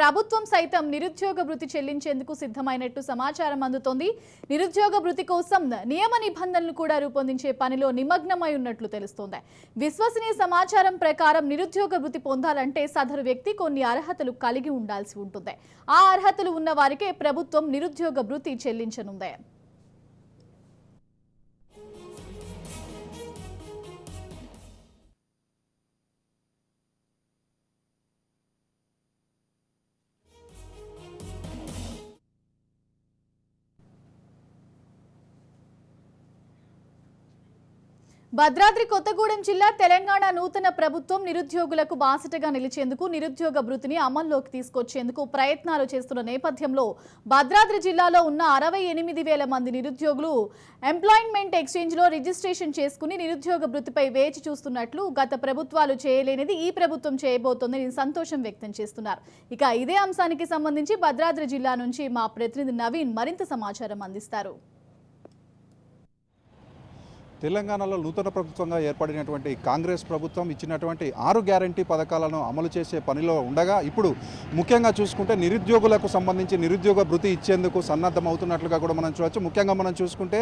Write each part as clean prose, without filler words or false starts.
ప్రభుత్వం సైతం నిరుద్యోగ భృతి చెల్లించేందుకు సిద్ధమైనట్టు సమాచారం అందుతోంది. నిరుద్యోగ భృతి కోసం నియమ నిబంధనలు కూడా రూపొందించే పనిలో నిమగ్నమై ఉన్నట్లు తెలుస్తోంది. విశ్వసనీయ సమాచారం ప్రకారం నిరుద్యోగ భృతి పొందాలంటే సదరు వ్యక్తి కొన్ని అర్హతలు కలిగి ఉండాల్సి ఉంటుంది. ఆ అర్హతలు ఉన్న వారికే ప్రభుత్వం నిరుద్యోగ భృతి చెల్లించనుంది. భద్రాద్రి కొత్తగూడెం జిల్లా తెలంగాణ నూతన ప్రభుత్వం నిరుద్యోగులకు బాసటగా నిలిచేందుకు నిరుద్యోగ భృతిని అమల్లోకి తీసుకొచ్చేందుకు ప్రయత్నాలు చేస్తున్న నేపథ్యంలో భద్రాద్రి జిల్లాలో ఉన్న 68,000 మంది నిరుద్యోగులు ఎంప్లాయ్మెంట్ ఎక్స్చేంజ్లో రిజిస్ట్రేషన్ చేసుకుని నిరుద్యోగ భృతిపై వేచి చూస్తున్నట్లు గత ప్రభుత్వాలు చేయలేనిది ఈ ప్రభుత్వం చేయబోతోందని సంతోషం వ్యక్తం చేస్తున్నారు. ఇక ఇదే అంశానికి సంబంధించి భద్రాద్రి జిల్లా నుంచి మా ప్రతినిధి నవీన్ మరింత సమాచారం అందిస్తారు. తెలంగాణలో నూతన ప్రభుత్వంగా ఏర్పడినటువంటి కాంగ్రెస్ ప్రభుత్వం ఇచ్చినటువంటి 6 గ్యారంటీ పథకాలను అమలు చేసే పనిలో ఉండగా ఇప్పుడు ముఖ్యంగా చూసుకుంటే నిరుద్యోగులకు సంబంధించి నిరుద్యోగ భృతి ఇచ్చేందుకు సన్నద్ధమవుతున్నట్లుగా కూడా మనం చూడవచ్చు. ముఖ్యంగా మనం చూసుకుంటే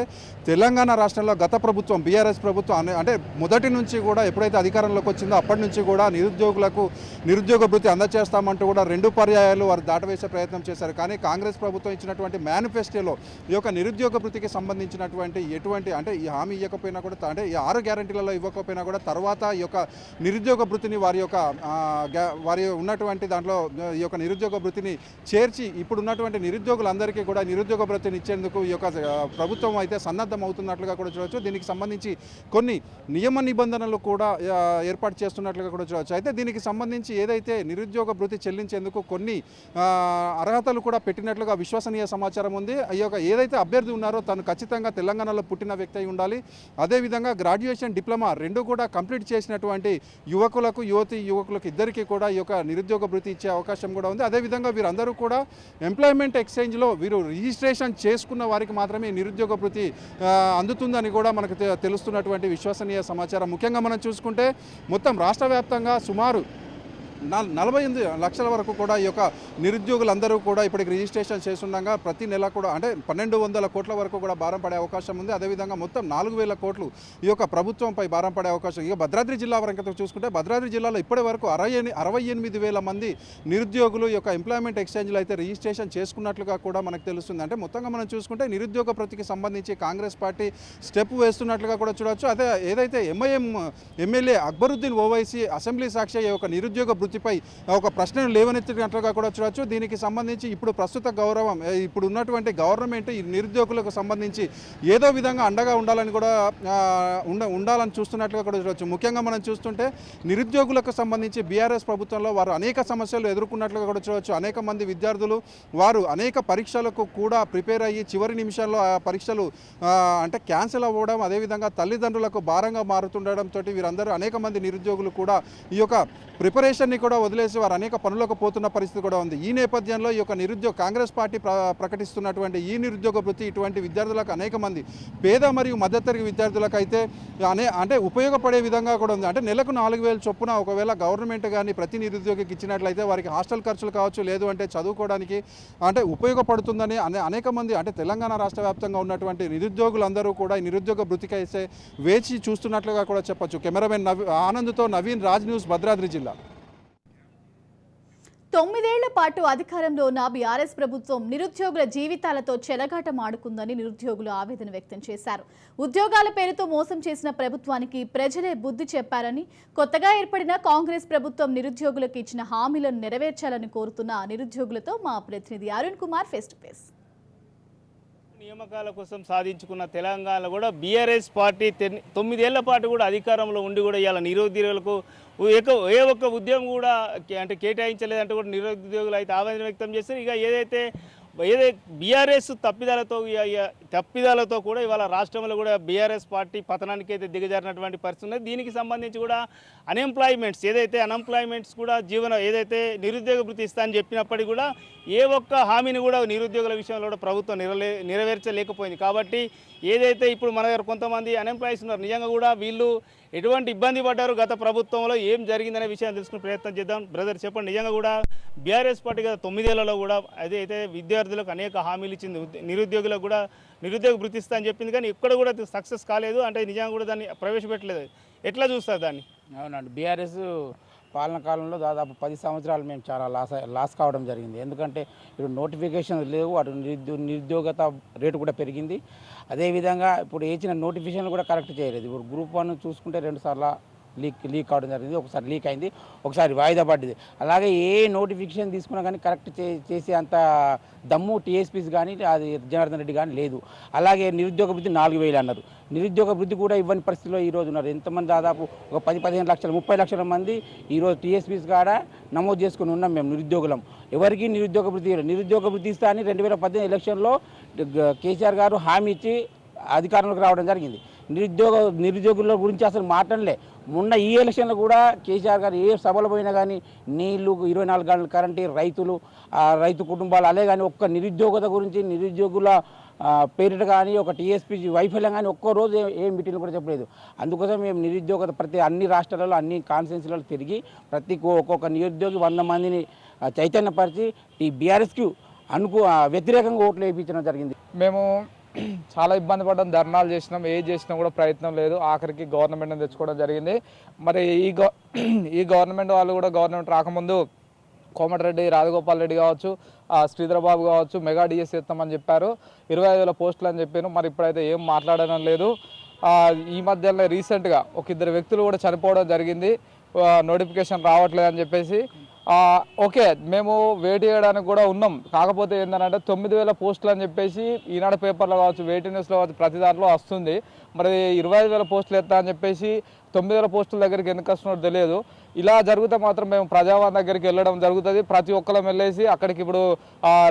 తెలంగాణ రాష్ట్రంలో గత ప్రభుత్వం బీఆర్ఎస్ ప్రభుత్వం అంటే మొదటి నుంచి కూడా ఎప్పుడైతే అధికారంలోకి వచ్చిందో అప్పటి నుంచి కూడా నిరుద్యోగులకు నిరుద్యోగ భృతి అందజేస్తామంటూ కూడా 2 పర్యాయాలు వారు దాటవేసే ప్రయత్నం చేశారు. కానీ కాంగ్రెస్ ప్రభుత్వం ఇచ్చినటువంటి మేనిఫెస్టోలో ఈ యొక్క నిరుద్యోగ భృతికి సంబంధించినటువంటి ఎటువంటి అంటే ఈ హామీ ఇవ్వకపోయినా కూడా అంటే ఈ 6 గ్యారంటీలలో ఇవ్వకపోయినా కూడా తర్వాత ఈ యొక్క నిరుద్యోగ భృతిని వారి ఉన్నటువంటి దాంట్లో ఈ యొక్క నిరుద్యోగ భృతిని చేర్చి ఇప్పుడు ఉన్నటువంటి నిరుద్యోగులందరికీ కూడా నిరుద్యోగ భృతిని ఇచ్చేందుకు ఈ యొక్క ప్రభుత్వం అయితే సన్నద్ధం అవుతున్నట్లుగా కూడా చూడవచ్చు. దీనికి సంబంధించి కొన్ని నియమ నిబంధనలు కూడా ఏర్పాటు చేస్తున్నట్లుగా కూడా చూడవచ్చు. అయితే దీనికి సంబంధించి ఏదైతే నిరుద్యోగ భృతి చెల్లించేందుకు కొన్ని అర్హతలు కూడా పెట్టినట్లుగా విశ్వసనీయ సమాచారం ఉంది. ఈ యొక్క ఏదైతే అభ్యర్థి ఉన్నారో తను ఖచ్చితంగా తెలంగాణలో పుట్టిన వ్యక్తి అయి ఉండాలి. అదేవిధంగా గ్రాడ్యుయేషన్ డిప్లొమా 2 కూడా కంప్లీట్ చేసినటువంటి యువకులకు ఇద్దరికీ కూడా ఈ యొక్క నిరుద్యోగ భృతి ఇచ్చే అవకాశం కూడా ఉంది. అదేవిధంగా వీరందరూ కూడా ఎంప్లాయ్మెంట్ ఎక్స్చేంజ్లో వీరు రిజిస్ట్రేషన్ చేసుకున్న వారికి మాత్రమే నిరుద్యోగ భృతి అందుతుందని కూడా మనకు తెలుస్తున్నటువంటి విశ్వసనీయ సమాచారం. ముఖ్యంగా మనం చూసుకుంటే మొత్తం రాష్ట్ర వ్యాప్తంగా సుమారు 48 లక్షల వరకు కూడా ఈ యొక్క నిరుద్యోగులందరూ కూడా ఇప్పటికి రిజిస్ట్రేషన్ చేస్తుండగా ప్రతి నెల కూడా అంటే 1,200 కోట్ల వరకు కూడా భారం పడే అవకాశం ఉంది. అదేవిధంగా మొత్తం 4,000 కోట్లు ఈ యొక్క ప్రభుత్వంపై భారం పడే అవకాశం. ఇక భద్రాద్రి జిల్లా వరకు చూసుకుంటే భద్రాద్రి జిల్లాలో ఇప్పటి వరకు 68,000 మంది నిరుద్యోగులు ఈ యొక్క ఎంప్లాయ్మెంట్ ఎక్స్చేంజ్లో అయితే రిజిస్ట్రేషన్ చేసుకున్నట్లుగా కూడా మనకు తెలుస్తుంది. అంటే మొత్తంగా మనం చూసుకుంటే నిరుద్యోగ భృతికి సంబంధించి కాంగ్రెస్ పార్టీ స్టెప్ వేస్తున్నట్లుగా కూడా చూడవచ్చు. అదే ఏదైతే MIM MLA Akbaruddin Owaisi assembly సాక్షి ఈ యొక్క నిరుద్యోగ భృతిపై ఒక ప్రశ్నను లేవనెత్తినట్లుగా కూడా చూడవచ్చు. దీనికి సంబంధించి ఇప్పుడు ప్రస్తుత ఇప్పుడు ఉన్నటువంటి గవర్నమెంట్ ఈ నిరుద్యోగులకు సంబంధించి ఏదో విధంగా అండగా ఉండాలని కూడా ఉండాలని చూస్తున్నట్లుగా కూడా చూడవచ్చు. ముఖ్యంగా మనం చూస్తుంటే నిరుద్యోగులకు సంబంధించి బీఆర్ఎస్ ప్రభుత్వంలో వారు అనేక సమస్యలు ఎదుర్కొన్నట్లుగా కూడా చూడవచ్చు. అనేక మంది విద్యార్థులు వారు అనేక పరీక్షలకు కూడా ప్రిపేర్ అయ్యి చివరి నిమిషాల్లో ఆ పరీక్షలు అంటే క్యాన్సిల్ అవ్వడం, అదేవిధంగా తల్లిదండ్రులకు భారంగా మారుతుండడంతో వీరందరూ అనేక మంది నిరుద్యోగులు కూడా ఈ యొక్క ప్రిపరేషన్ని కూడా వదిలేసి వారు అనేక పనులకు పోతున్న పరిస్థితి కూడా ఉంది. ఈ నేపథ్యంలో ఈ యొక్క కాంగ్రెస్ పార్టీ ప్రకటిస్తున్నటువంటి ఈ నిరుద్యోగ భృతి ఇటువంటి విద్యార్థులకు అనేక మంది పేద మరియు మధ్యతరగతి విద్యార్థులకు అయితే అంటే ఉపయోగపడే విధంగా కూడా ఉంది. అంటే నెలకు 4,000 చొప్పున ఒకవేళ గవర్నమెంట్ కానీ ప్రతి నిరుద్యోగికి ఇచ్చినట్లయితే వారికి హాస్టల్ ఖర్చులు కావచ్చు, లేదు అంటే చదువుకోవడానికి అంటే ఉపయోగపడుతుందని అనేక మంది అంటే తెలంగాణ రాష్ట్ర వ్యాప్తంగా ఉన్నటువంటి నిరుద్యోగులందరూ కూడా ఈ నిరుద్యోగ భృతికి అయితే వేచి చూస్తున్నట్లుగా కూడా చెప్పొచ్చు. కెమెరామెన్ ఆనంద్తో నవీన్, రాజ్ న్యూస్, భద్రాద్రి జిల్లా. 9 ఏళ్ల పాటు అధికారంలో ఉన్న బీఆర్ఎస్ ప్రభుత్వం నిరుద్యోగుల జీవితాలతో చెలగాటమాడుకుందని నిరుద్యోగులు ఆవేదన వ్యక్తం చేశారు. ఉద్యోగాల పేరుతో మోసం చేసిన ప్రభుత్వానికి ప్రజలే బుద్ధి చెప్పారని, కొత్తగా ఏర్పడిన కాంగ్రెస్ ప్రభుత్వం నిరుద్యోగులకు ఇచ్చిన హామీలను నెరవేర్చాలని కోరుతున్న నిరుద్యోగులతో మా ప్రతినిధి Arun Kumar face to face. నియామకాల కోసం సాధించుకున్న తెలంగాణలో కూడా బీఆర్ఎస్ పార్టీ 9 ఏళ్ల పాటు కూడా అధికారంలో ఉండి కూడా ఇవాళ నిరుద్యోగులకు ఏ ఒక్క ఉద్యమం కూడా అంటే కేటాయించలేదంటే కూడా నిరుద్యోగులు అయితే ఆవేదన వ్యక్తం చేస్తారు. ఇక ఏదైతే బీఆర్ఎస్ తప్పిదాలతో కూడా ఇవాళ రాష్ట్రంలో కూడా బీఆర్ఎస్ పార్టీ పతనానికి అయితే దిగజారినటువంటి పరిస్థితి ఉంది. దీనికి సంబంధించి కూడా అన్ఎంప్లాయ్మెంట్స్ కూడా ఏదైతే నిరుద్యోగ భృతి ఇస్తా అని చెప్పినప్పటికీ కూడా ఏ ఒక్క హామీని కూడా నిరుద్యోగుల విషయంలో కూడా ప్రభుత్వం నెరవేర్చలేకపోయింది. కాబట్టి ఏదైతే ఇప్పుడు మన దగ్గర కొంతమంది అన్ఎంప్లాయీస్ ఉన్నారు, నిజంగా కూడా వీళ్ళు ఎటువంటి ఇబ్బంది పడ్డారు, గత ప్రభుత్వంలో ఏం జరిగిందనే విషయాన్ని తెలుసుకునే ప్రయత్నం చేద్దాం. బ్రదర్ చెప్పండి, నిజంగా కూడా బీఆర్ఎస్ పార్టీ గత 9 ఏళ్లలో కూడా అదైతే విద్యార్థులకు అనేక హామీలు ఇచ్చింది, నిరుద్యోగులకు కూడా నిరుద్యోగ భృతి ఇస్తా అని చెప్పింది, కానీ ఎక్కడ కూడా సక్సెస్ కాలేదు. అంటే నిజంగా కూడా దాన్ని ప్రవేశపెట్టలేదు. ఎట్లా చూస్తారు దాన్ని? అవునండి, బీఆర్ఎస్ పాలన కాలంలో దాదాపు 10 సంవత్సరాలు మేము చాలా లాస్ కావడం జరిగింది. ఎందుకంటే ఇప్పుడు నోటిఫికేషన్ లేవు, అటు నిరుద్యోగత రేటు కూడా పెరిగింది. అదేవిధంగా ఇప్పుడు ఇచ్చిన నోటిఫికేషన్ కూడా కరెక్ట్ చేయలేదు. ఇప్పుడు గ్రూప్ 1 చూసుకుంటే 2 సార్లు లీక్ కావడం జరిగింది. ఒకసారి లీక్ అయింది, ఒకసారి వాయిదా పడ్డది. అలాగే ఏ నోటిఫికేషన్ తీసుకున్నా కానీ కరెక్ట్ చేసే అంత దమ్ము టీఎస్పీస్ కానీ అది జనార్దన్ రెడ్డి కానీ లేదు. అలాగే నిరుద్యోగ వృత్తి 4,000 అన్నారు. నిరుద్యోగ వృత్తి కూడా ఇవ్వని పరిస్థితిలో ఈరోజు ఉన్నారు. ఎంతమంది దాదాపు ఒక 10-15 లక్షలు 30 లక్షల మంది ఈరోజు టీఎస్పీస్ కాడ నమోదు చేసుకుని ఉన్నాం మేము నిరుద్యోగులం. ఎవరికి నిరుద్యోగ వృత్తి ఇస్తా అని 2018 ఎలక్షన్లో కేసీఆర్ గారు హామీ ఇచ్చి అధికారంలోకి రావడం జరిగింది. నిరుద్యోగుల గురించి అసలు మాట్లాడలే. మొన్న ఈ ఎలక్షన్లో కూడా కేసీఆర్ గారు ఏ సభలు పోయినా కానీ నీళ్లు, 24 గంటల కరెంటు, రైతు కుటుంబాలు, అలే కానీ ఒక్క నిరుద్యోగత గురించి, నిరుద్యోగుల పేరిట కానీ ఒక టీఎస్పీ వైఫల్యం కానీ ఒక్కరోజు ఏ మీటింగ్లు కూడా చెప్పలేదు. అందుకోసం మేము నిరుద్యోగత అన్ని రాష్ట్రాలలో అన్ని కాన్స్టిట్యున్సీలలో తిరిగి ఒక్కొక్క నిరుద్యోగి 100 మందిని చైతన్యపరిచి ఈ బీఆర్ఎస్కి వ్యతిరేకంగా ఓట్లు వేయించడం జరిగింది. మేము చాలా ఇబ్బంది పడ్డాం, ధర్నాలు చేసినాం, ఏది చేసినా కూడా ప్రయత్నం లేదు. ఆఖరికి గవర్నమెంట్ని తెచ్చుకోవడం జరిగింది. మరి ఈ గవర్నమెంట్ వాళ్ళు కూడా గవర్నమెంట్ రాకముందు కోమటిరెడ్డి రాజగోపాల్ రెడ్డి కావచ్చు, శ్రీధర్ బాబు కావచ్చు, మెగా డిఎస్ ఇస్తామని చెప్పారు, 25,000 పోస్టులు అని చెప్పాను. మరి ఇప్పుడైతే ఏం మాట్లాడడం లేదు. ఈ మధ్యలో రీసెంట్గా ఒక 2 వ్యక్తులు కూడా చనిపోవడం జరిగింది, నోటిఫికేషన్ రావట్లేదు అని చెప్పేసి. ఓకే, మేము వెయిట్ చేయడానికి కూడా ఉన్నాం. కాకపోతే ఏంటంటే 9,000 పోస్టులు అని చెప్పేసి ఈనాడు పేపర్లో కావచ్చు, వెయిట్ న్యూస్లో కావచ్చు, ప్రతి దాంట్లో వస్తుంది. మరి 25,000 పోస్టులు ఎత్తా అని చెప్పేసి 9,000 పోస్టుల దగ్గరికి ఎందుకు వస్తున్నారో తెలియదు. ఇలా జరిగితే మాత్రం మేము ప్రజావాణి దగ్గరికి వెళ్ళడం జరుగుతుంది. ప్రతి ఒక్కరం వెళ్ళేసి అక్కడికి ఇప్పుడు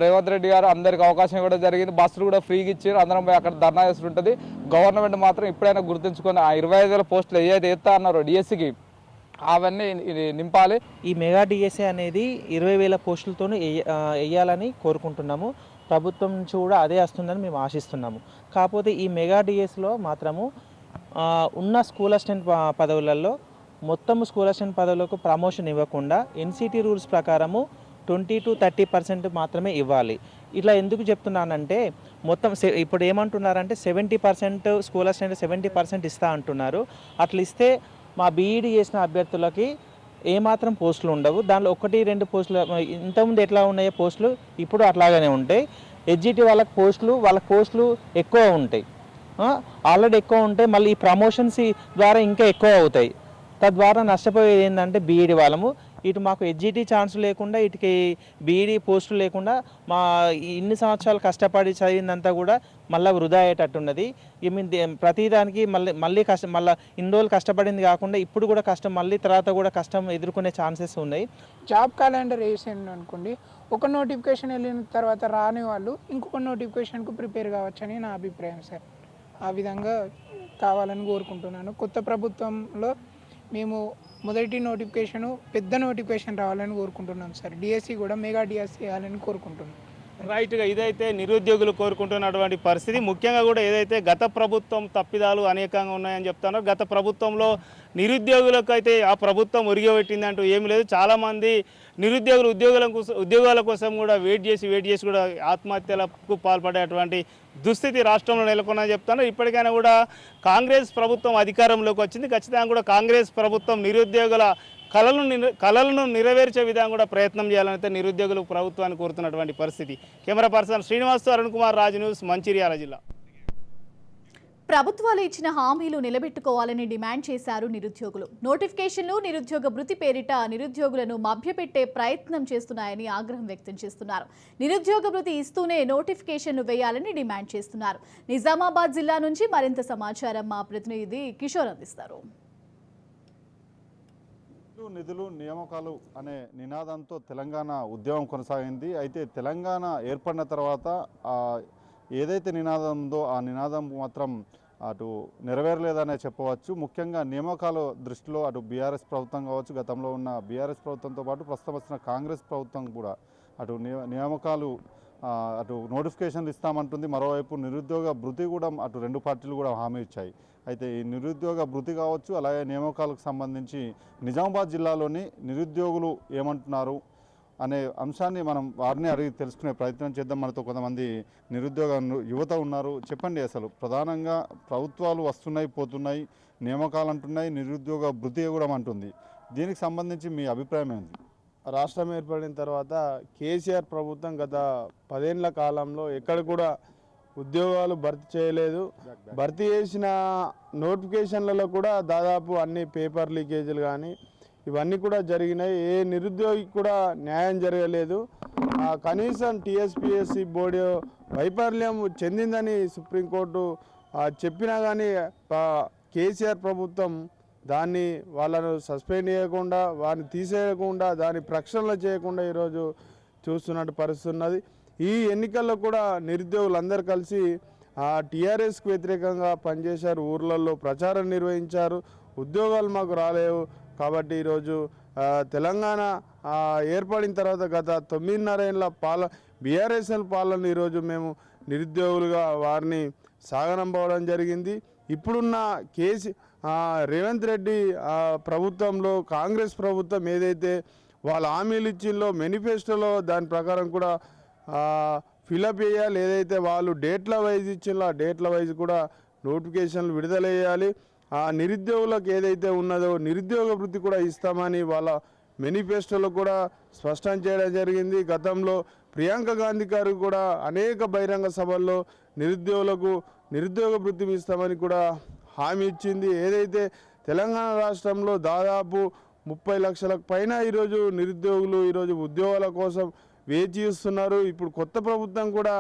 రేవంత్ రెడ్డి గారు అందరికి అవకాశం ఇవ్వడం జరిగింది. బస్సులు కూడా ఫ్రీగా ఇచ్చారు, అందరం పోయి అక్కడ ధర్నా చేస్తుంటుంది. గవర్నమెంట్ మాత్రం ఇప్పుడైనా గుర్తుంచుకొని ఆ 25,000 పోస్టులు ఏదైతే ఎత్తా అన్నారో డిఎస్సికి అవన్నీ నింపాలి. ఈ మెగా డిఎస్ఏ అనేది 20,000 పోస్టులతో వేయాలని కోరుకుంటున్నాము. ప్రభుత్వం నుంచి కూడా అదే వస్తుందని మేము ఆశిస్తున్నాము. కాకపోతే ఈ మెగా డిఎస్లో మాత్రము ఉన్న స్కూల్ అసిస్టెంట్ పదవులలో మొత్తం స్కూల్ అసిస్టెంట్ పదవులకు ప్రమోషన్ ఇవ్వకుండా ఎన్సిటి రూల్స్ ప్రకారము 20-30% మాత్రమే ఇవ్వాలి. ఇట్లా ఎందుకు చెప్తున్నానంటే మొత్తం ఇప్పుడు ఏమంటున్నారంటే 70% స్కూల్ అసిస్టెంట్ 70% ఇస్తా అంటున్నారు. అట్లా ఇస్తే మా బీఈడి చేసిన అభ్యర్థులకి ఏమాత్రం పోస్టులు ఉండవు. దానిలో 1-2 పోస్టులు ఇంతకుముందు ఎట్లా ఉన్నాయో పోస్టులు ఇప్పుడు అట్లాగానే ఉంటాయి. హెచ్జిటి వాళ్ళ పోస్టులు ఎక్కువ ఉంటాయి, ఆల్రెడీ ఎక్కువ ఉంటాయి. మళ్ళీ ఈ ప్రమోషన్స్ ద్వారా ఇంకా ఎక్కువ అవుతాయి. తద్వారా నష్టపోయేది ఏంటంటే బీఈడి వాళ్ళము. ఇటు మాకు హెచ్జిటి ఛాన్స్ లేకుండా, ఇటుకి బీఈడి పోస్టులు లేకుండా మా ఇన్ని సంవత్సరాలు కష్టపడి చదివిందంతా కూడా మళ్ళీ వృధా అయ్యేటట్టున్నది. ప్రతిదానికి మళ్ళీ ఇన్ని రోజులు కష్టపడింది కాకుండా ఇప్పుడు కూడా కష్టం, మళ్ళీ తర్వాత కూడా కష్టం ఎదుర్కొనే ఛాన్సెస్ ఉన్నాయి. జాబ్ క్యాలెండర్ వేసాను అనుకోండి, ఒక నోటిఫికేషన్ వెళ్ళిన తర్వాత రాని వాళ్ళు ఇంకొక నోటిఫికేషన్కు ప్రిపేర్ కావచ్చని నా అభిప్రాయం సార్. ఆ విధంగా కావాలని కోరుకుంటున్నాను. కొత్త ప్రభుత్వంలో మేము మొదటి నోటిఫికేషను పెద్ద నోటిఫికేషన్ రావాలని కోరుకుంటున్నాం సార్. డిఎస్సి కూడా మెగా డిఎస్సి వేయాలని కోరుకుంటున్నాం. రైట్గా ఇదైతే నిరుద్యోగులు కోరుకుంటున్నటువంటి పరిస్థితి. ముఖ్యంగా కూడా ఏదైతే గత ప్రభుత్వం తప్పిదాలు అనేకంగా ఉన్నాయని చెప్తానో, గత ప్రభుత్వంలో నిరుద్యోగులకు అయితే ఆ ప్రభుత్వం ఒరిగబెట్టింది అంటూ ఏమీ లేదు. చాలామంది నిరుద్యోగులు ఉద్యోగాల కోసం కూడా వెయిట్ చేసి కూడా ఆత్మహత్యలకు పాల్పడేటువంటి దుస్థితి రాష్ట్రంలో నెలకొన్నదని చెప్తాను. ఇప్పటికైనా కూడా కాంగ్రెస్ ప్రభుత్వం అధికారంలోకి వచ్చింది. ఖచ్చితంగా కూడా కాంగ్రెస్ ప్రభుత్వం నిరుద్యోగుల కళలను నెరవేర్చే విధంగా కూడా ప్రయత్నం చేయాలని అయితే నిరుద్యోగులు ప్రభుత్వాన్ని కోరుతున్నటువంటి పరిస్థితి. కెమెరా పర్సన్ శ్రీనివాస్తో అరుణ్ కుమార్, రాజ్ న్యూస్, మంచిర్యాల జిల్లా. ప్రభుత్వాలు ఇచ్చిన హామీలు నిలబెట్టుకోవాలని డిమాండ్ చేశారు నిరుద్యోగులు. నోటిఫికేషన్లు, నిరుద్యోగ భృతి పేరిట నిరుద్యోగులను మభ్యపెట్టే ప్రయత్నం చేస్తున్నాయని ఆగ్రహం వ్యక్తం చేస్తున్నారు. నిరుద్యోగ భృతి ఇస్తూనే నోటిఫికేషన్లు వేయాలని డిమాండ్ చేస్తున్నారు. నిజామాబాద్ జిల్లా నుంచి మరింత సమాచారం మా ప్రతినిధి కిషోర్ అందిస్తారు. నిధులు నియామకాలు అనే నినాదంతో తెలంగాణ ఉద్యమం కొనసాగింది. అయితే తెలంగాణ ఏర్పడిన తర్వాత ఏదైతే నినాదం ఉందో ఆ నినాదం మాత్రం అటు నెరవేరలేదనే చెప్పవచ్చు. ముఖ్యంగా నియామకాల దృష్టిలో అటు బీఆర్ఎస్ ప్రభుత్వం కావచ్చు, గతంలో ఉన్న బీఆర్ఎస్ ప్రభుత్వంతో పాటు ప్రస్తుతం వస్తున్న కాంగ్రెస్ ప్రభుత్వం కూడా అటు నియామకాలు అటు నోటిఫికేషన్లు ఇస్తామంటుంది, మరోవైపు నిరుద్యోగ భృతి కూడా అటు రెండు పార్టీలు కూడా హామీ ఇచ్చాయి. అయితే ఈ నిరుద్యోగ భృతి కావచ్చు, అలాగే నియామకాలకు సంబంధించి నిజామాబాద్ జిల్లాలోని నిరుద్యోగులు ఏమంటున్నారు అనే అంశాన్ని మనం వారిని అడిగి తెలుసుకునే ప్రయత్నం చేద్దాం. మనతో కొంతమంది నిరుద్యోగ యువత ఉన్నారు. చెప్పండి, అసలు ప్రధానంగా ప్రభుత్వాలు వస్తున్నాయి పోతున్నాయి, నియామకాలు అంటున్నాయి, నిరుద్యోగ భృతి కూడా అంటుంది. దీనికి సంబంధించి మీ అభిప్రాయం ఏంటి? రాష్ట్రం ఏర్పడిన తర్వాత కేసీఆర్ ప్రభుత్వం గత 10 ఏళ్ల కాలంలో ఎక్కడ కూడా ఉద్యోగాలు భర్తీ చేయలేదు. భర్తీ చేసిన నోటిఫికేషన్లలో కూడా దాదాపు అన్ని పేపర్ లీకేజీలు కానీ ఇవన్నీ కూడా జరిగినాయి. ఏ నిరుద్యోగికి కూడా న్యాయం జరగలేదు. కనీసం టీఎస్పీఎస్సీ బోర్డు వైఫల్యం చెందిందని సుప్రీంకోర్టు చెప్పినా కానీ కేసీఆర్ ప్రభుత్వం దాన్ని వాళ్ళను సస్పెండ్ చేయకుండా, వారిని తీసేయకుండా, దాన్ని ప్రక్షాళన చేయకుండా ఈరోజు చూస్తున్నట్టు పరిస్థితి ఉన్నది. ఈ ఎన్నికల్లో కూడా నిరుద్యోగులందరూ కలిసి టీఆర్ఎస్కి వ్యతిరేకంగా పనిచేశారు, ఊర్లలో ప్రచారం నిర్వహించారు. ఉద్యోగాలు మాకు రాలేవు కాబట్టి ఈరోజు తెలంగాణ ఏర్పడిన తర్వాత గత 9.5 ఏళ్ళ బీఆర్ఎస్ఎల్ పాలన ఈరోజు మేము నిరుద్యోగులుగా వారిని సాగనంపడం జరిగింది. ఇప్పుడున్న రేవంత్ రెడ్డి ప్రభుత్వంలో కాంగ్రెస్ ప్రభుత్వం ఏదైతే వాళ్ళ హామీలు ఇచ్చిందో మేనిఫెస్టోలో దాని ప్రకారం కూడా ఫిలప్ చేయాలి. ఏదైతే వాళ్ళు డేట్ల వైజ్ ఇచ్చిందో ఆ డేట్ల వైజ్ కూడా నోటిఫికేషన్లు విడుదల చేయాలి. నిరుద్యోగులకు ఏదైతే ఉన్నదో నిరుద్యోగ భృతి కూడా ఇస్తామని వాళ్ళ మేనిఫెస్టోలో కూడా స్పష్టం చేయడం జరిగింది. గతంలో ప్రియాంక గాంధీ గారు కూడా అనేక బహిరంగ సభల్లో నిరుద్యోగులకు నిరుద్యోగ భృతి ఇస్తామని కూడా హామీ ఇచ్చింది. ఏదైతే తెలంగాణ రాష్ట్రంలో దాదాపు 30 లక్షలకు పైన ఈరోజు నిరుద్యోగులు ఈరోజు ఉద్యోగాల కోసం వేచి చూస్తున్నారు. ఇప్పుడు కొత్త ప్రభుత్వం కూడా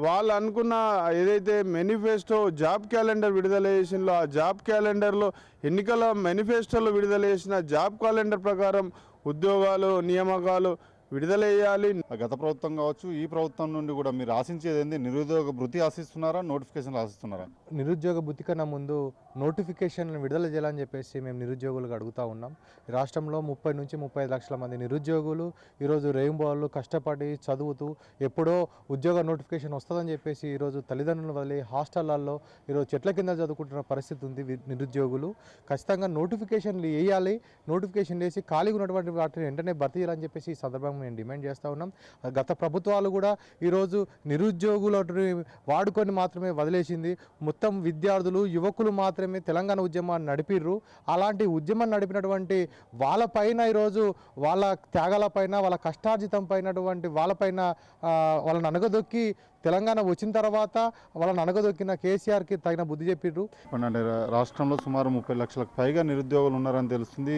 వాళ్ళు అనుకున్న ఏదైతే మేనిఫెస్టో జాబ్ క్యాలెండర్ విడుదల చేసిందో ఆ జాబ్ క్యాలెండర్లో ఎన్నికల మేనిఫెస్టోలో విడుదల చేసిన జాబ్ క్యాలెండర్ ప్రకారం ఉద్యోగాలు నియామకాలు విడుదల చేయాలి. గత ప్రభుత్వం కావచ్చు, ఈ ప్రభుత్వం నుండి కూడా మీరు ఆశించేది ఏంది? నిరుద్యోగ భృతి ఆశిస్తున్నారా, నోటిఫికేషన్లు ఆశిస్తున్నారా? నిరుద్యోగ భృతి కన్నా ముందు నోటిఫికేషన్లను విడుదల చేయాలని చెప్పేసి మేము నిరుద్యోగులకు అడుగుతూ ఉన్నాం. రాష్ట్రంలో 30 నుంచి 35 లక్షల మంది నిరుద్యోగులు ఈరోజు రెయిన్బోలు కష్టపడి చదువుతూ ఎప్పుడో ఉద్యోగ నోటిఫికేషన్ వస్తుందని చెప్పేసి ఈరోజు తల్లిదండ్రులు వదిలి హాస్టళ్లలో ఈరోజు చెట్ల కింద చదువుకుంటున్న పరిస్థితి ఉంది. నిరుద్యోగులు ఖచ్చితంగా నోటిఫికేషన్లు వేయాలి. నోటిఫికేషన్ వేసి ఖాళీగా ఉన్నటువంటి వాటిని వెంటనే భర్తీ చేయాలని చెప్పేసి ఈ సందర్భంగా మేము డిమాండ్ చేస్తూ ఉన్నాం. గత ప్రభుత్వాలు కూడా ఈరోజు నిరుద్యోగులను వాడుకొని మాత్రమే వదిలేసింది. మొత్తం విద్యార్థులు యువకులు మాత్రమే తెలంగాణ ఉద్యమాన్ని నడిపిర్రు. అలాంటి ఉద్యమాన్ని నడిపినటువంటి వాళ్ళపైన ఈరోజు వాళ్ళ త్యాగాలపైన వాళ్ళ కష్టార్జితం పైనటువంటి వాళ్ళపైన వాళ్ళని అనగదొక్కి తెలంగాణ వచ్చిన తర్వాత వాళ్ళని అనగదొక్కిన కేసీఆర్కి తగిన బుద్ధి చెప్పిర్రు. అంటే రాష్ట్రంలో సుమారు 30 లక్షలకు పైగా నిరుద్యోగులు ఉన్నారని తెలుస్తుంది.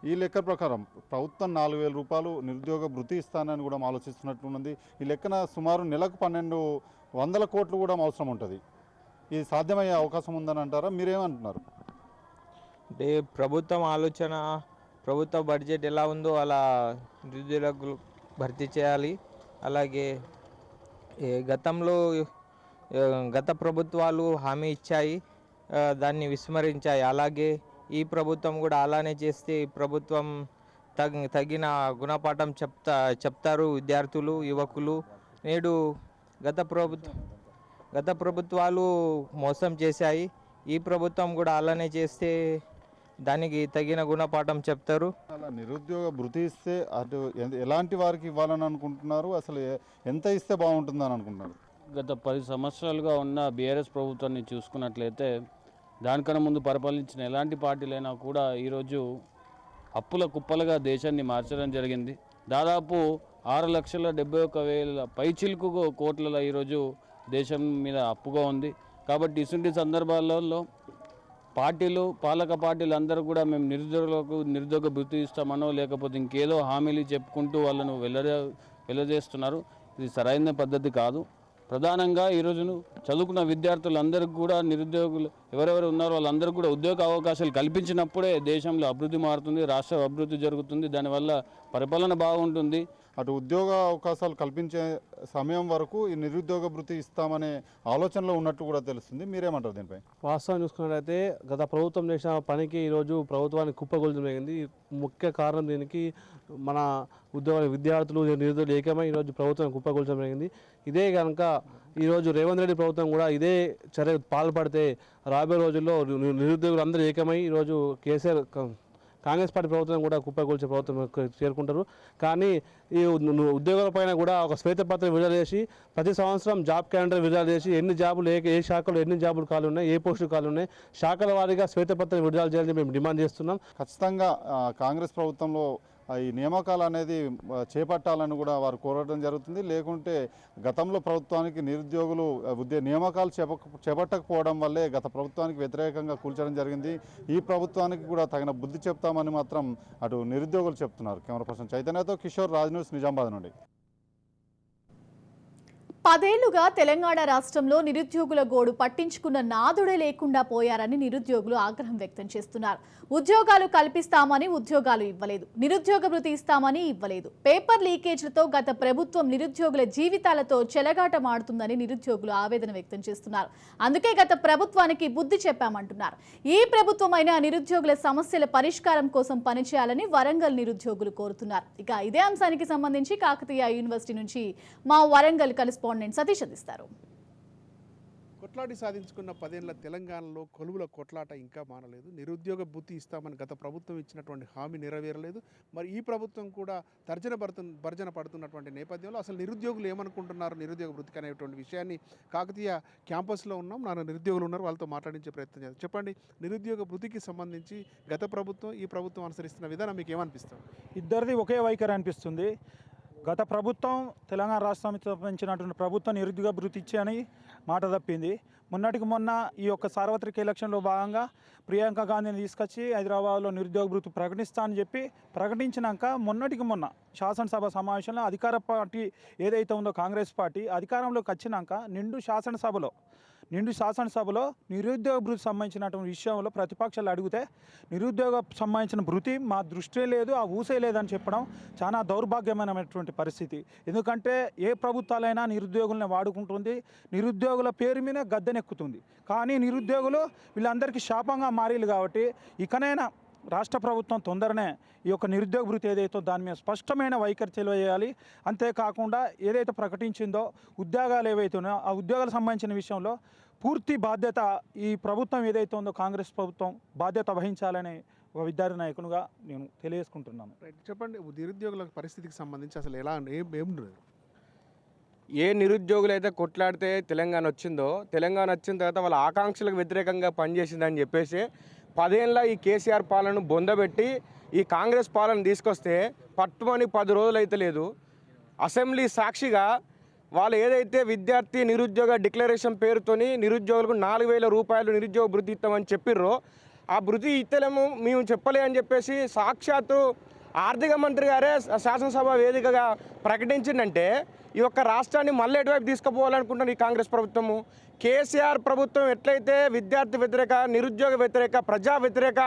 ఈ లెక్క ప్రకారం ప్రభుత్వం 4,000 రూపాయలు నిరుద్యోగ భృతి ఇస్తానని కూడా ఆలోచిస్తున్నట్లున్నది. ఈ లెక్కన సుమారు నెలకు 1,200 కోట్లు కూడా అవసరం ఉంటుంది. ఇది సాధ్యమయ్యే అవకాశం ఉందని అంటారా? మీరేమంటున్నారు? అంటే ప్రభుత్వం ఆలోచన, ప్రభుత్వ బడ్జెట్ ఎలా ఉందో అలా నిరుద్యోగులకు భర్తీ చేయాలి. అలాగే గతంలో గత ప్రభుత్వాలు హామీ ఇచ్చాయి, దాన్ని విస్మరించాయి. అలాగే ఈ ప్రభుత్వం కూడా అలానే చేస్తే ఈ ప్రభుత్వం తగిన గుణపాఠం చెప్తారు విద్యార్థులు యువకులు. నేడు గత ప్రభుత్వాలు మోసం చేశాయి. ఈ ప్రభుత్వం కూడా అలానే చేస్తే దానికి తగిన గుణపాఠం చెప్తారు. అలా నిరుద్యోగ భృతి ఇస్తే అటు ఎలాంటి వారికి ఇవ్వాలని అనుకుంటున్నారు? అసలు ఎంత ఇస్తే బాగుంటుందని అనుకుంటున్నారు? గత 10 సంవత్సరాలుగా ఉన్న బీఆర్ఎస్ ప్రభుత్వాన్ని చూసుకున్నట్లయితే దానికన్నా ముందు పరిపాలించిన ఎలాంటి పార్టీలైనా కూడా ఈరోజు అప్పుల కుప్పలుగా దేశాన్ని మార్చడం జరిగింది. దాదాపు 6,71,000 పైచిలుకు కోట్ల ఈరోజు దేశం మీద అప్పుగా ఉంది. కాబట్టి ఇటువంటి సందర్భాలలో పాలక పార్టీలు అందరూ కూడా మేము నిరుద్యోగులకు నిరుద్యోగ భృతి ఇస్తామనో లేకపోతే ఇంకేదో హామీలు చెప్పుకుంటూ వాళ్ళను వెళ్ళజేస్తున్నారు. ఇది సరైన పద్ధతి కాదు. ప్రధానంగా ఈరోజు చదువుకున్న విద్యార్థులందరికీ కూడా నిరుద్యోగులు ఎవరెవరు ఉన్నారో వాళ్ళందరూ కూడా ఉద్యోగ అవకాశాలు కల్పించినప్పుడే దేశంలో అభివృద్ధి మారుతుంది, రాష్ట్ర అభివృద్ధి జరుగుతుంది. దానివల్ల పరిపాలన బాగుంటుంది. అటు ఉద్యోగ అవకాశాలు కల్పించే సమయం వరకు ఈ నిరుద్యోగ భృతి ఇస్తామనే ఆలోచనలో ఉన్నట్టు కూడా తెలుస్తుంది. మీరేమంటారు దీనిపై? వాస్తవం చూసుకున్నట్లయితే గత ప్రభుత్వం చేసిన పనికి ఈరోజు ప్రభుత్వానికి కుప్పగొల్చడం జరిగింది. ముఖ్య కారణం దీనికి మన విద్యార్థులు నిరుద్యోగులు ఏకమై ఈరోజు ప్రభుత్వం కుప్పగొల్చడం జరిగింది. ఇదే కనుక ఈరోజు రేవంత్ రెడ్డి ప్రభుత్వం కూడా ఇదే చర్య పాల్పడితే రాబోయే రోజుల్లో నిరుద్యోగులు అందరూ ఏకమై ఈరోజు కేసీఆర్ కాంగ్రెస్ పార్టీ ప్రభుత్వం కూడా కుప్పగొల్చే ప్రభుత్వం చేరుకుంటారు. కానీ ఈ ఉద్యోగాల పైన కూడా ఒక శ్వేతపత్రం విడుదల చేసి ప్రతి సంవత్సరం జాబ్ క్యాలెండర్ విడుదల చేసి ఎన్ని జాబులు ఏ శాఖలో ఎన్ని జాబులు ఖాళీ ఉన్నాయి, ఏ పోస్టులు ఖాళీ ఉన్నాయి, శాఖల వారీగా శ్వేతపత్రం విడుదల చేయాలని మేము డిమాండ్ చేస్తున్నాం. ఖచ్చితంగా కాంగ్రెస్ ప్రభుత్వంలో ఈ నియామకాలు అనేది చేపట్టాలని కూడా వారు కోరడం జరుగుతుంది. లేకుంటే గతంలో ప్రభుత్వానికి నిరుద్యోగులు నియామకాలు చేపట్టకపోవడం వల్లే గత ప్రభుత్వానికి వ్యతిరేకంగా కూల్చడం జరిగింది. ఈ ప్రభుత్వానికి కూడా తగిన బుద్ధి చెప్తామని మాత్రం అటు నిరుద్యోగులు చెప్తున్నారు. కెమెరా పర్సన్ చైతన్యతో కిషోర్, రాజ్ న్యూస్, నిజామాబాద్ నుండి. 10 ఏళ్లుగా తెలంగాణ రాష్ట్రంలో నిరుద్యోగుల గోడు పట్టించుకున్న నాదుడే లేకుండా పోయారని నిరుద్యోగులు ఆగ్రహం వ్యక్తం చేస్తున్నారు. ఉద్యోగాలు కల్పిస్తామని ఉద్యోగాలు ఇవ్వలేదు, నిరుద్యోగ భృతి ఇస్తామని ఇవ్వలేదు. పేపర్ లీకేజ్లతో గత ప్రభుత్వం నిరుద్యోగుల జీవితాలతో చెలగాటమాడుతుందని నిరుద్యోగులు ఆవేదన వ్యక్తం చేస్తున్నారు. అందుకే గత ప్రభుత్వానికి బుద్ధి చెప్పామంటున్నారు. ఈ ప్రభుత్వమైనా నిరుద్యోగుల సమస్యల పరిష్కారం కోసం పనిచేయాలని వరంగల్ నిరుద్యోగులు కోరుతున్నారు. ఇక ఇదే అంశానికి సంబంధించి కాకతీయ యూనివర్సిటీ నుంచి మా వరంగల్ కరెస్పాండెంట్ సతీష్ అందిస్తారు. కొట్లాడి సాధించుకున్న 10 ఏళ్ల తెలంగాణలో కొలువుల కొట్లాట ఇంకా మానలేదు. నిరుద్యోగ భృతి ఇస్తామని గత ప్రభుత్వం ఇచ్చినటువంటి హామీ నెరవేరలేదు. మరి ఈ ప్రభుత్వం కూడా భర్జన పడుతున్నటువంటి నేపథ్యంలో అసలు నిరుద్యోగులు ఏమనుకుంటున్నారు నిరుద్యోగ భృతికి అనేటువంటి విషయాన్ని కాకతీయ క్యాంపస్లో ఉన్నాం. నా నిరుద్యోగులు ఉన్నారు, వాళ్ళతో మాట్లాడించే ప్రయత్నం చేద్దాం. చెప్పండి, నిరుద్యోగ భృతికి సంబంధించి గత ప్రభుత్వం ఈ ప్రభుత్వం అనుసరిస్తున్న విధానం మీకు ఏమనిపిస్తుంది? ఇద్దరిది ఒకే వైఖరి అనిపిస్తుంది. గత ప్రభుత్వం తెలంగాణ రాష్ట్రానికి సంబంధించినటువంటి ప్రభుత్వం నిరుద్యోగ భృతి ఇచ్చి మాట తప్పింది. మొన్నటికి మొన్న ఈ యొక్క సార్వత్రిక ఎలక్షన్లో భాగంగా ప్రియాంక గాంధీని తీసుకొచ్చి హైదరాబాద్లో నిరుద్యోగ భృతి ప్రకటిస్తా అని చెప్పి ప్రకటించినాక మొన్నటికి మొన్న శాసనసభ సమావేశంలో అధికార పార్టీ ఏదైతే ఉందో కాంగ్రెస్ పార్టీ అధికారంలోకి వచ్చినాక నిండు శాసనసభలో నిరుద్యోగ భృతి సంబంధించినటువంటి విషయంలో ప్రతిపక్షాలు అడిగితే నిరుద్యోగ సంబంధించిన భృతి మా దృష్టి లేదు, ఆ ఊసే లేదని చెప్పడం చాలా దౌర్భాగ్యమైనటువంటి పరిస్థితి. ఎందుకంటే ఏ ప్రభుత్వాలైనా నిరుద్యోగులను వాడుకుంటుంది, నిరుద్యోగుల పేరు మీద గద్దెనెక్కుతుంది. కానీ నిరుద్యోగులు వీళ్ళందరికీ శాపంగా మారీలు కాబట్టి ఇకనైనా రాష్ట్ర ప్రభుత్వం తొందరనే ఈ యొక్క నిరుద్యోగ భృతి ఏదైతే దాని మీద స్పష్టమైన వైఖరి తెలియజేయాలి. అంతేకాకుండా ఏదైతే ప్రకటించిందో ఉద్యోగాలు ఏవైతే ఉన్నాయో ఆ ఉద్యోగాలకు సంబంధించిన విషయంలో పూర్తి బాధ్యత ఈ ప్రభుత్వం ఏదైతే ఉందో కాంగ్రెస్ ప్రభుత్వం బాధ్యత వహించాలని ఒక విద్యార్థి నాయకునిగా నేను తెలియజేసుకుంటున్నాను. చెప్పండి, నిరుద్యోగుల పరిస్థితికి సంబంధించి అసలు ఎలా ఏ నిరుద్యోగులు అయితే కొట్లాడితే తెలంగాణ వచ్చిందో, తెలంగాణ వచ్చిన తర్వాత వాళ్ళ ఆకాంక్షలకు వ్యతిరేకంగా పనిచేసిందని చెప్పేసి 10 ఏళ్ళ ఈ కేసీఆర్ పాలనను బొందబెట్టి ఈ కాంగ్రెస్ పాలన తీసుకొస్తే పట్టుమని 10 రోజులు అయితే లేదు. అసెంబ్లీ సాక్షిగా వాళ్ళు ఏదైతే విద్యార్థి నిరుద్యోగ డిక్లరేషన్ పేరుతోని నిరుద్యోగులకు 4,000 రూపాయలు నిరుద్యోగ భృతి ఇస్తామని చెప్పిర్రు. ఆ భృతి ఇస్తలేము మేము చెప్పలే అని చెప్పేసి సాక్షాత్తు ఆర్థిక మంత్రి గారే శాసనసభ వేదికగా ప్రకటించిందంటే ఈ యొక్క రాష్ట్రాన్ని మళ్ళీ ఎటువైపు తీసుకుపోవాలనుకుంటున్నారు ఈ కాంగ్రెస్ ప్రభుత్వము. కేసీఆర్ ప్రభుత్వం ఎట్లయితే విద్యార్థి వ్యతిరేక, నిరుద్యోగ వ్యతిరేక, ప్రజా వ్యతిరేక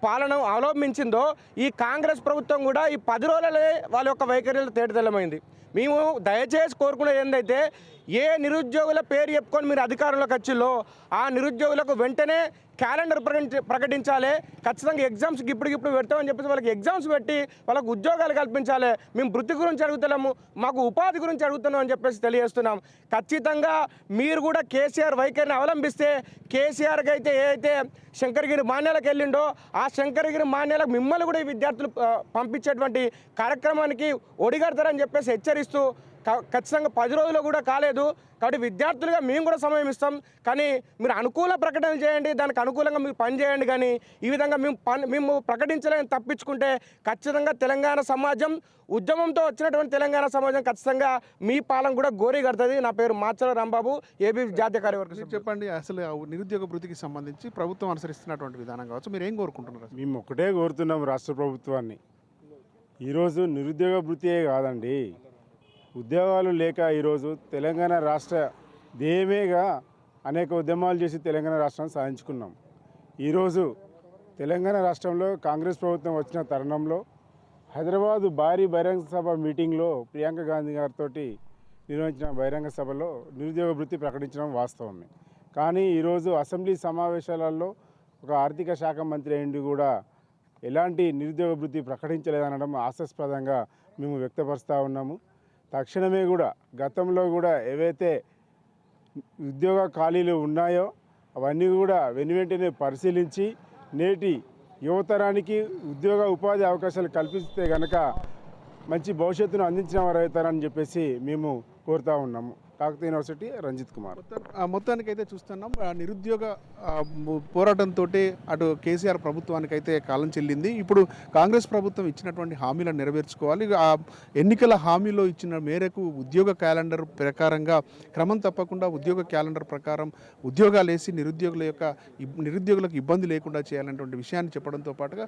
పాలన అవలంబించిందో ఈ కాంగ్రెస్ ప్రభుత్వం కూడా ఈ 10 రోజులే వాళ్ళ యొక్క వైఖరిలో తేటతెల్లమైంది. మేము దయచేసి కోరుకునేది ఏంటంటే ఏ నిరుద్యోగుల పేరు చెప్పుకొని మీరు అధికారంలోకి వచ్చిల్లో ఆ నిరుద్యోగులకు వెంటనే క్యాలెండర్ ప్రకటించాలి. ఖచ్చితంగా ఎగ్జామ్స్కి ఇప్పటికిప్పుడు పెడతామని చెప్పేసి వాళ్ళకి ఎగ్జామ్స్ పెట్టి వాళ్ళకు ఉద్యోగాలు కల్పించాలి. మేము వృత్తి గురించి అడుగుతున్నాము, మాకు ఉపాధి గురించి అడుగుతున్నాం అని చెప్పేసి తెలియజేస్తున్నాం. ఖచ్చితంగా మీరు కూడా కేసీఆర్ వైఖరిని అవలంబిస్తే కేసీఆర్కి అయితే ఏదైతే శంకరగిరి మాన్యాలకు వెళ్ళిండో ఆ శంకరగిరి మాన్యాలకు మిమ్మల్ని కూడా ఈ విద్యార్థులు పంపించేటువంటి కార్యక్రమానికి ఒడిగడతారని చెప్పేసి హెచ్చరిస్తూ ఖచ్చితంగా 10 రోజులు కూడా కాలేదు కాబట్టి విద్యార్థులుగా మేము కూడా సమయం ఇస్తాం. కానీ మీరు అనుకూల ప్రకటన చేయండి, దానికి అనుకూలంగా మీరు పని చేయండి. కానీ ఈ విధంగా మేము ప్రకటించలేని తప్పించుకుంటే ఖచ్చితంగా తెలంగాణ సమాజం ఉద్యమంతో వచ్చినటువంటి తెలంగాణ సమాజం ఖచ్చితంగా మీ పాలన కూడా గోరీ కడుతుంది. నా పేరు మాచల రాంబాబు, ఏబీ జాతీయ కార్యవర్గ. చెప్పండి, అసలు నిరుద్యోగ భృతికి సంబంధించి ప్రభుత్వం అనుసరిస్తున్నటువంటి విధానం కావచ్చు, మీరు ఏం కోరుకుంటున్నారు? మేము ఒకటే కోరుతున్నాం రాష్ట్ర ప్రభుత్వాన్ని. ఈరోజు నిరుద్యోగ భృతియే కాదండి, ఉద్యోగాలు లేక ఈరోజు తెలంగాణ రాష్ట్ర ధ్యేయమేగా అనేక ఉద్యమాలు చేసి తెలంగాణ రాష్ట్రాన్ని సాధించుకున్నాం. ఈరోజు తెలంగాణ రాష్ట్రంలో కాంగ్రెస్ ప్రభుత్వం వచ్చిన తరుణంలో హైదరాబాదు భారీ బహిరంగ సభ మీటింగ్లో ప్రియాంక గాంధీ గారితో నిర్వహించిన బహిరంగ సభలో నిరుద్యోగ వృత్తి ప్రకటించడం వాస్తవమే. కానీ ఈరోజు అసెంబ్లీ సమావేశాలలో ఒక ఆర్థిక శాఖ మంత్రి అయింది కూడా ఎలాంటి నిరుద్యోగ వృత్తి ప్రకటించలేదనడం హాస్యాస్పదంగా మేము వ్యక్తపరుస్తూ ఉన్నాము. తక్షణమే కూడా గతంలో కూడా ఏవైతే ఉద్యోగ ఖాళీలు ఉన్నాయో అవన్నీ కూడా వెనువెంటనే పరిశీలించి నేటి యువతరానికి ఉద్యోగ ఉపాధి అవకాశాలు కల్పిస్తే కనుక మంచి భవిష్యత్తును అందించిన వారు అవుతారని చెప్పేసి మేము కోరుతూ ఉన్నాము. కాకతీయ యూనివర్సిటీ రంజిత్ కుమార్. మొత్తానికైతే చూస్తున్నాం నిరుద్యోగ పోరాటంతో అటు కేసీఆర్ ప్రభుత్వానికైతే కాలం చెల్లింది. ఇప్పుడు కాంగ్రెస్ ప్రభుత్వం ఇచ్చినటువంటి హామీలను నెరవేర్చుకోవాలి. ఆ ఎన్నికల హామీలో ఇచ్చిన మేరకు ఉద్యోగ క్యాలెండర్ ప్రకారంగా క్రమం తప్పకుండా ఉద్యోగ క్యాలెండర్ ప్రకారం ఉద్యోగాలు వేసి నిరుద్యోగులకు ఇబ్బంది లేకుండా చేయాలనేటువంటి విషయాన్ని చెప్పడంతో పాటుగా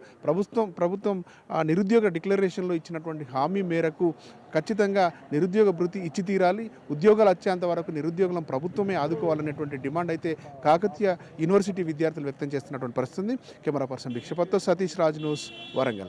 ప్రభుత్వం నిరుద్యోగ డిక్లరేషన్లో ఇచ్చినటువంటి హామీ మేరకు ఖచ్చితంగా నిరుద్యోగ భృతి ఇచ్చి తీరాలి, ఉద్యోగాలు వచ్చేంత వరకు నిరుద్యోగులను ప్రభుత్వమే ఆదుకోవాలనేటువంటి డిమాండ్ అయితే కాకతీయ యూనివర్సిటీ విద్యార్థులు వ్యక్తం చేస్తున్నటువంటి పరిస్థితి. కెమెరా పర్సన్ భిక్షపత్తో సతీష్ రాజ్, న్యూస్, వరంగల్.